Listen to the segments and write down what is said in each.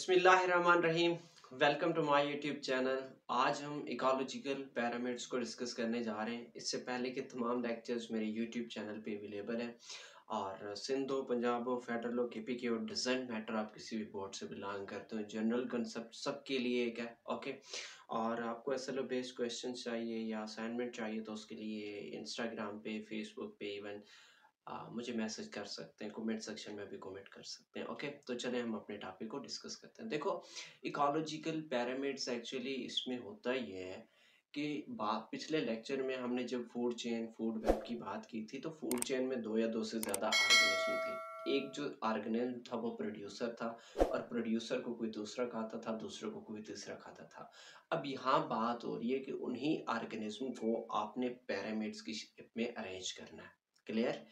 बिस्मिल्लाहिर्रहमानिर्रहीम। Welcome to my YouTube channel. आज हम इकोलॉजिकल पैरामीटर्स को डिस्कस करने जा रहे हैं। इससे पहले के तमाम लेक्चर्स मेरे यूट्यूब चैनल पे अवेलेबल हैं और सिंध हो, पंजाब हो, फेडरल हो, केपीके हो, डजंट मैटर आप किसी भी बोर्ड से बिलोंग करते हो, जनरल कंसेप्ट सबके लिए एक है। ओके, और आपको एसएलओ बेस्ड क्वेश्चन चाहिए या असाइनमेंट चाहिए तो उसके लिए इंस्टाग्राम पे, फेसबुक पे इवन मुझे मैसेज कर सकते हैं, कमेंट सेक्शन में भी कमेंट कर सकते हैं। ओके, तो चले हम अपने टॉपिक को डिस्कस करते हैं। देखो, इकोलॉजिकल पैरामीटर्स एक्चुअली इसमें होता ये है कि बात पिछले लेक्चर में हमने जब फूड चेन, फूड वेब की बात की थी, तो फूड चेन में दो या दो से ज़्यादा ऑर्गेनिज्म थे। एक जो ऑर्गेनिज्म था वो प्रोड्यूसर था और प्रोड्यूसर को कोई दूसरा खाता था, दूसरे को कोई तीसरा खाता था। अब यहाँ बात हो रही है कि उन्हीं ऑर्गेनिज्म को आपने पैरामीटर्स की शेप में अरेंज करना है। क्लियर?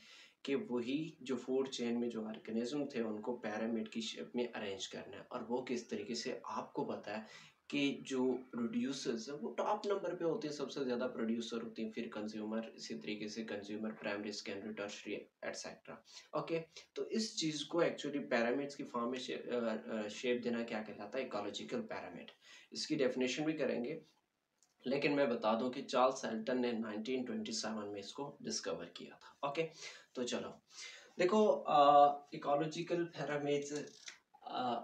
कि वही जो फूड चेन में जो ऑर्गेनिज्म थे उनको पिरामिड की शेप में अरेंज करना है। और वो किस तरीके से, आपको पता है कि जो प्रोड्यूसर्स है वो टॉप नंबर पे होते हैं, सबसे ज़्यादा प्रोड्यूसर होते हैं, फिर कंज्यूमर, इसी तरीके से consumer, primary, secondary, tertiary etcetera. Okay, तो इस चीज़ को एक्चुअली पिरामिड्स की फॉर्म में शेप देना क्या कहलाता है? Ecological pyramid. इसकी डेफिनेशन भी करेंगे, लेकिन मैं बता दूं कि चार्ल्स हेल्टन ने 1927 में इसको डिस्कवर किया था। ओके, तो चलो देखो, ecological pyramids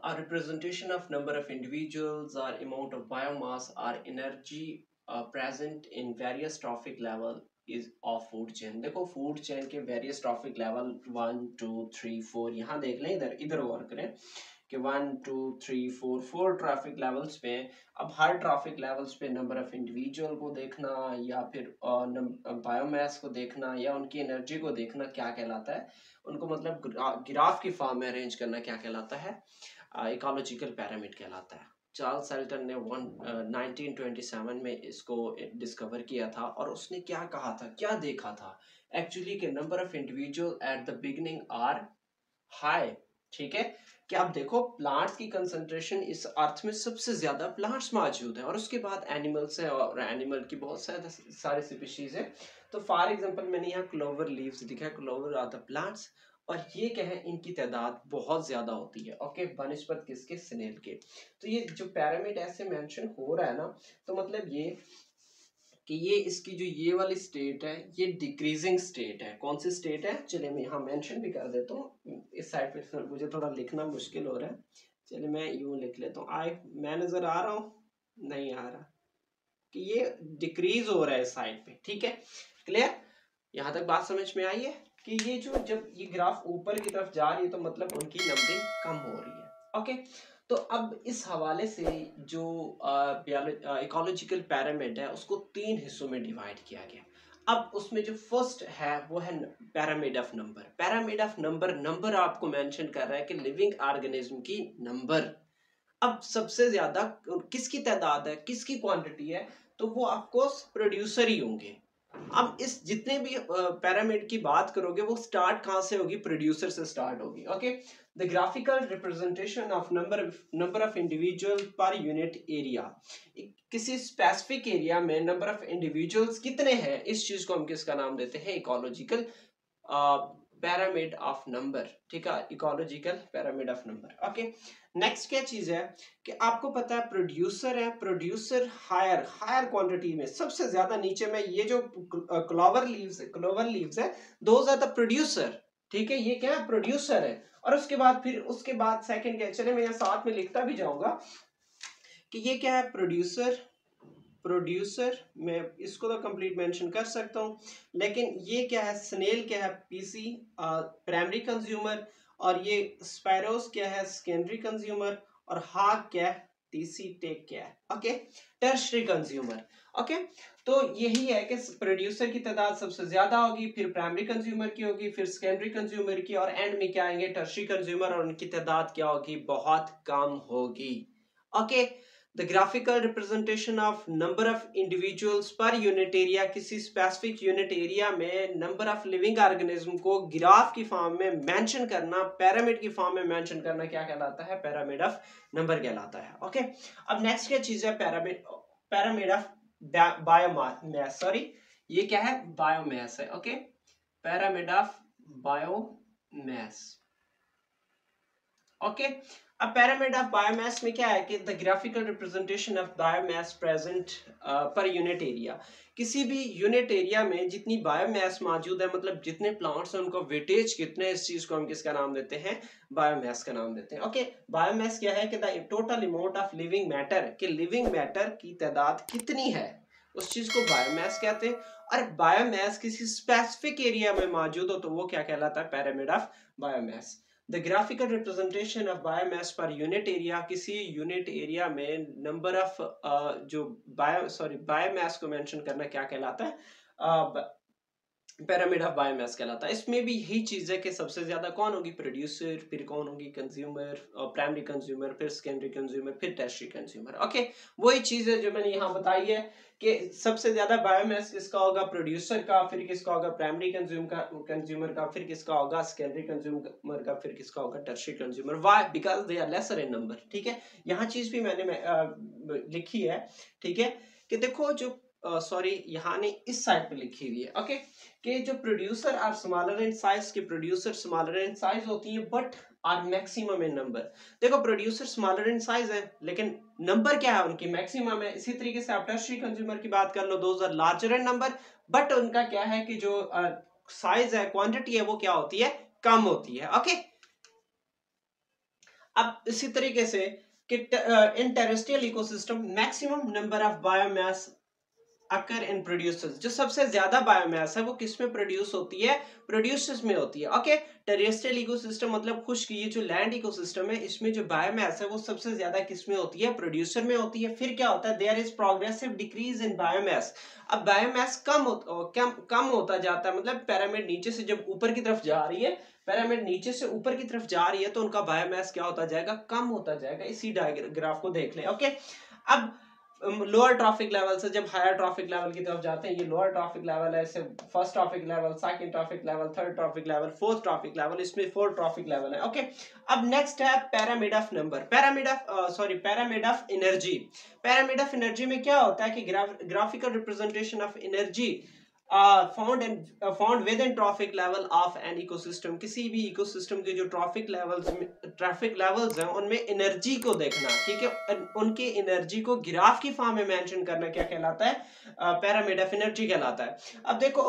are representation of number of individuals or amount of biomass or energy present in various trophic level is of food chain। देखो, फूड चेन के वेरियस ट्रॉफिक लेवल 1 2 3 4 यहाँ देख लें, इधर इधर वर्क करें कि 1 2 3 4 4 ट्रैफिक लेवल्स पे। अब हर ट्रैफिक लेवल्स पे नंबर ऑफ इंडिविजुअल को देखना या फिर बायोमास को देखना या उनकी एनर्जी को देखना क्या कहलाता है? उनको मतलब ग्राफ की फॉर्म में अरेंज करना क्या कहलाता है? इकोलॉजिकल पिरामिड कहलाता है। चार्ल्स हेल्टन ने 1927 में इसको डिस्कवर किया था और उसने क्या कहा था, क्या देखा था एक्चुअली कि number of individual at the beginning are high. ठीक है, कि आप देखो प्लांट्स की कंसंट्रेशन इस अर्थ में सबसे ज्यादा प्लांट्स मौजूद है और उसके बाद एनिमल्स है और एनिमल की बहुत सारे स्पीशीज है। तो फॉर एग्जांपल मैंने यहाँ क्लोवर लीव्स दिखा है, क्लोवर आर द प्लांट्स, और ये क्या है, इनकी तादाद बहुत ज्यादा होती है। ओके, बनस्पत किसके? स्नेल के। तो ये जो पिरामिड ऐसे मेंशन हो रहा है ना, तो मतलब ये कि ये इसकी जो ये वाली स्टेट है ये डिक्रीजिंग स्टेट है। कौन सी स्टेट है? चलिए मैं यहाँ मेंशन भी कर देता हूँ, इस साइड पे मुझे थोड़ा लिखना मुश्किल हो रहा है। चलिए मैं यूं लिख लेता हूँ, मैं नजर आ रहा हूँ? नहीं आ रहा कि ये डिक्रीज हो रहा है इस साइड पे। ठीक है, क्लियर? यहाँ तक बात समझ में आई है कि ये जो जब ये ग्राफ ऊपर की तरफ जा रही है तो मतलब उनकी नंबरिंग कम हो रही है। ओके, तो अब इस हवाले से जो इकोलॉजिकल पिरामिड है उसको तीन हिस्सों में डिवाइड किया गया। अब उसमें जो फर्स्ट है वो है pyramid of number. Pyramid of number, number आपको मेंशन कर रहा है कि लिविंग ऑर्गेनिज्म की नंबर। अब सबसे ज्यादा किसकी तादाद है, किसकी क्वांटिटी है? तो वो ऑफकोर्स प्रोड्यूसर ही होंगे। अब इस जितने भी पिरामिड की बात करोगे वो स्टार्ट कहां से होगी? प्रोड्यूसर से स्टार्ट होगी। Okay, the graphical representation of number of individual per unit area. किसी स्पेसिफिक एरिया में नंबर ऑफ इंडिविजुअल्स कितने हैं, इस चीज को हम किसका नाम देते हैं? Ecological pyramid of number. ठीक है, ecological pyramid of number. Okay, next क्या चीज है कि आपको पता है प्रोड्यूसर है, प्रोड्यूसर हायर हायर क्वांटिटी में सबसे ज्यादा नीचे में ये जो क्लोवर लीव्स है, दोज आर द प्रोड्यूसर। ठीक है, ये क्या है? प्रोड्यूसर है। और उसके बाद सेकंड क्या है? चले मैं यहाँ साथ में लिखता भी जाऊंगा कि ये क्या है? प्रोड्यूसर मैं इसको तो कंप्लीट मेंशन कर सकता हूँ, लेकिन ये क्या है? स्नेल क्या है? पीसी, प्राइमरी कंज्यूमर, और ये स्पैरोस क्या है? सेकेंडरी कंज्यूमर, और हाक क्या है? टीसी टेक क्या है? Okay, tertiary consumer. ओके, तो यही है कि प्रोड्यूसर की तादाद सबसे ज्यादा होगी, फिर प्राइमरी कंज्यूमर की होगी, फिर सेकेंडरी कंज्यूमर की, और एंड में क्या आएंगे? टर्शियरी कंज्यूमर, और उनकी तादाद क्या होगी? बहुत कम होगी। Okay, The graphical representation of number of individuals per unit area, किसी specific unit area में number of living organism को ग्राफ की फॉर्म में मेंशन करना, पिरामिड की फॉर्म में मेंशन करना क्या कहलाता है? पिरामिड ऑफ नंबर कहलाता है। ओके, अब नेक्स्ट क्या चीज है? Pyramid of biomass. सॉरी, ये क्या है? बायोमास है। Okay, pyramid of biomass. Okay, अब pyramid of biomass में क्या है कि the graphical representation of biomass present per unit area, किसी भी यूनिट एरिया में जितनी बायोमास मौजूद है, मतलब जितने प्लांट्स हैं उनका वेटेज कितने, इस चीज को हम किसका नाम देते हैं, बायोमास का नाम देते हैं। ओके, बायोमास क्या है कि the total amount of living matter, कि लिविंग मैटर की तादाद कितनी है, उस चीज को बायोमास कहते हैं। और बायोमास किसी स्पेसिफिक एरिया में मौजूद हो तो वो क्या कहलाता है, pyramid of biomass. The graphical representation of biomass per unit area, किसी यूनिट एरिया में नंबर ऑफ जो बायोमास को मेंशन करना क्या कहलाता है, पिरामिड ऑफ बायोमास कहलाता है। इसमें भी यही चीज है कि सबसे ज्यादा कौन होगी, प्रोड्यूसर, फिर कौन होगी, कंज्यूमर, प्राइमरी कंज्यूमर, फिर सेकेंडरी कंज्यूमर, फिर टर्शियरी कंज्यूमर। ओके, वही चीज है जो मैंने यहाँ बताई है कि सबसे ज्यादा बायोमास किसका होगा, प्रोड्यूसर का, फिर किसका होगा, प्राइमरी कंज्यूमर का, फिर किसका होगा, सेकेंडरी कंज्यूमर का, फिर किसका होगा, tertiary consumer. Why? Because they are lesser in number. ठीक है, यहाँ चीज भी मैंने लिखी है। ठीक है, कि देखो जो यहाँ ने इस साइड पे लिखी हुई है। ओके, कि जो producer are smaller in size, के प्रोड्यूसर स्मॉलर इन साइज होती है but are maximum in number. देखो प्रोड्यूसर स्मॉलर इन साइज है लेकिन नंबर क्या है, उनकी मैक्सिमम है। इसी तरीके से आप टर्शियरी कंज्यूमर की बात कर लो, those are larger in number but उनका क्या है कि जो साइज है, क्वांटिटी है, वो क्या होती है, कम होती है। ओके, अब इसी तरीके से कि in terrestrial ecosystem maximum number of biomass occur in producers, जो सबसे ज्यादा बायोमास है वो किस में प्रोड्यूस होती है, प्रोड्यूसर्स में होती है। ओके, टेरेस्ट्रियल इकोसिस्टम मतलब खुश्क, ये जो लैंड इकोसिस्टम है इसमें जो बायोमास है वो सबसे ज्यादा किस में होती है, प्रोड्यूसर में होती है। फिर क्या होता है, there is progressive decrease in biomass. अब बायोमास कम होता जाता है, मतलब पिरामिड नीचे से जब ऊपर की तरफ जा रही है, पिरामिड नीचे से ऊपर की तरफ जा रही है तो उनका बायोमास क्या होता जाएगा, कम होता जाएगा। इसी डायग्राफ को देख लें। ओके, अब लोअर ट्रॉफिक लेवल से जब हायर ट्रॉफिक लेवल की तरफ जाते हैं, ये लोअर ट्रॉफिक लेवल है, इसे first trophic level, second trophic level, third trophic level, fourth trophic level, इसमें फोर्थ ट्रॉफिक लेवल है। ओके, अब नेक्स्ट है pyramid of number, pyramid of energy. Pyramid of energy में क्या होता है कि graphical representation of energy found with in trophic level of an ecosystem. किसी भी इकोसिस्टम के जो ट्रॉफिक लेवल्स हैं उनमें एनर्जी को देखना। ठीक है, उनके एनर्जी को ग्राफ की फॉर्म में मेंशन करना क्या कहलाता है, पिरामिड ऑफ एनर्जी कहलाता है। अब देखो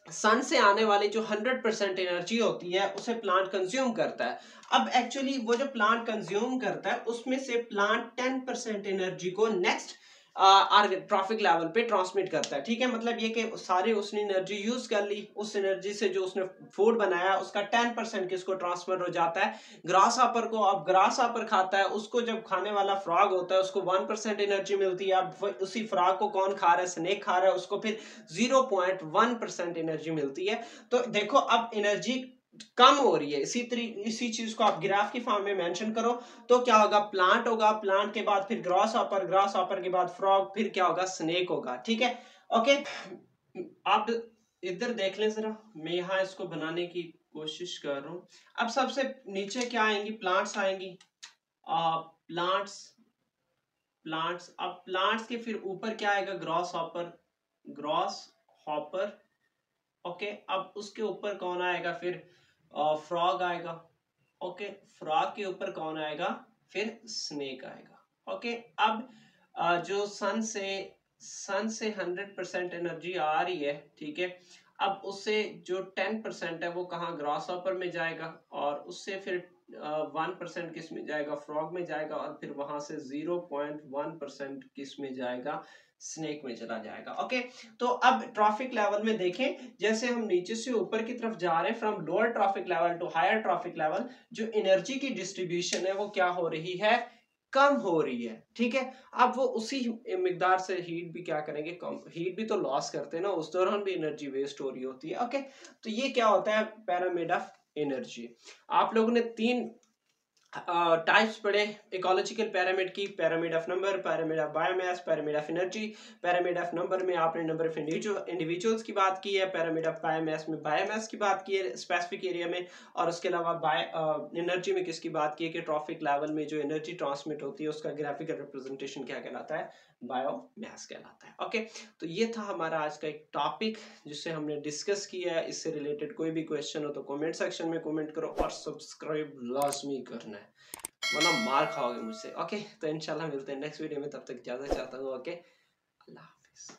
सन से आने वाली जो 100% एनर्जी होती है उसे प्लांट कंज्यूम करता है। अब एक्चुअली वो जो प्लांट कंज्यूम करता है उसमें से प्लांट 10% एनर्जी को नेक्स्ट ट्रॉफिक लेवल पे ट्रांसमिट करता है। ठीक है, मतलब ये कि सारे उसने एनर्जी यूज कर ली, उस एनर्जी से जो उसने फूड बनाया उसका 10% किसको ट्रांसफर हो जाता है, ग्रास हॉपर को। अब ग्रास हॉपर खाता है, उसको जब खाने वाला फ्रॉग होता है उसको 1% एनर्जी मिलती है। अब उसी फ्रॉग को कौन खा रहा है, स्नेक खा रहा है, उसको फिर 0.1% एनर्जी मिलती है। तो देखो अब एनर्जी कम हो रही है। इसी चीज को आप ग्राफ की फॉर्म में मेंशन करो तो क्या होगा, प्लांट होगा, प्लांट के बाद फिर ग्रास हॉपर के बाद फ्रॉग, फिर क्या होगा, स्नेक होगा। ठीक है, ओके, आप इधर देख लें जरा, मैं यहाँ इसको बनाने की कोशिश कर रहा हूँ। अब सबसे नीचे क्या आएंगी, प्लांट्स आएंगी, प्लांट्स। अब प्लांट्स के फिर ऊपर क्या आएगा, ग्रास हॉपर। ओके, अब उसके ऊपर कौन आएगा, फिर फ्रॉग आएगा। ओके, फ्रॉग के ऊपर कौन आएगा, फिर स्नेक आएगा। ओके, अब जो सन से 100% एनर्जी आ रही है, ठीक है, अब उससे जो 10% है वो कहाँ, ग्रास हॉपर में जाएगा, और उससे फिर 1% किस में जाएगा, फ्रॉग में जाएगा, और फिर वहां से 0.1% किस में जाएगा, स्नेक में चला जाएगा। ओके, तो अब ट्रॉफिक लेवल में देखें, जैसे हम नीचे से ऊपर की तरफ जा रहे हैं, from lower trophic level to higher trophic level, जो एनर्जी की डिस्ट्रीब्यूशन है वो क्या हो रही है, कम हो रही है। ठीक है, अब वो उसी मिकदार से हीट भी क्या करेंगे, कम, हीट भी तो लॉस करते हैं ना, उस दौरान भी एनर्जी वेस्ट हो रही होती है। ओके, तो ये क्या होता है, पिरामिड ऑफ एनर्जी। आप लोगों ने 3 टाइप्स पढ़े इकोलॉजिकल पिरामिड की, pyramid of number, pyramid of biomass, pyramid of energy. Pyramid of number में आपने नंबर ऑफ इंडिविजुअल्स की बात की है, पिरामिड ऑफ बायोमास में बायोमास की बात की है स्पेसिफिक एरिया में, और उसके अलावा एनर्जी में किसकी बात की है कि ट्रॉफिक लेवल में जो एनर्जी ट्रांसमिट होती है उसका ग्राफिकल रिप्रेजेंटेशन क्या कहलाता है, बायोमास कहलाता है। ओके, तो ये था हमारा आज का एक टॉपिक जिससे हमने डिस्कस किया है। इससे रिलेटेड कोई भी क्वेश्चन हो तो कमेंट सेक्शन में कमेंट करो, और सब्सक्राइब लाजमी करना है। वरना मार खाओगे मुझसे। ओके, तो इंशाल्लाह मिलते हैं नेक्स्ट वीडियो में, तब तक इजाज़त चाहता हूँ। ओके, अल्लाह हाफ़िज़।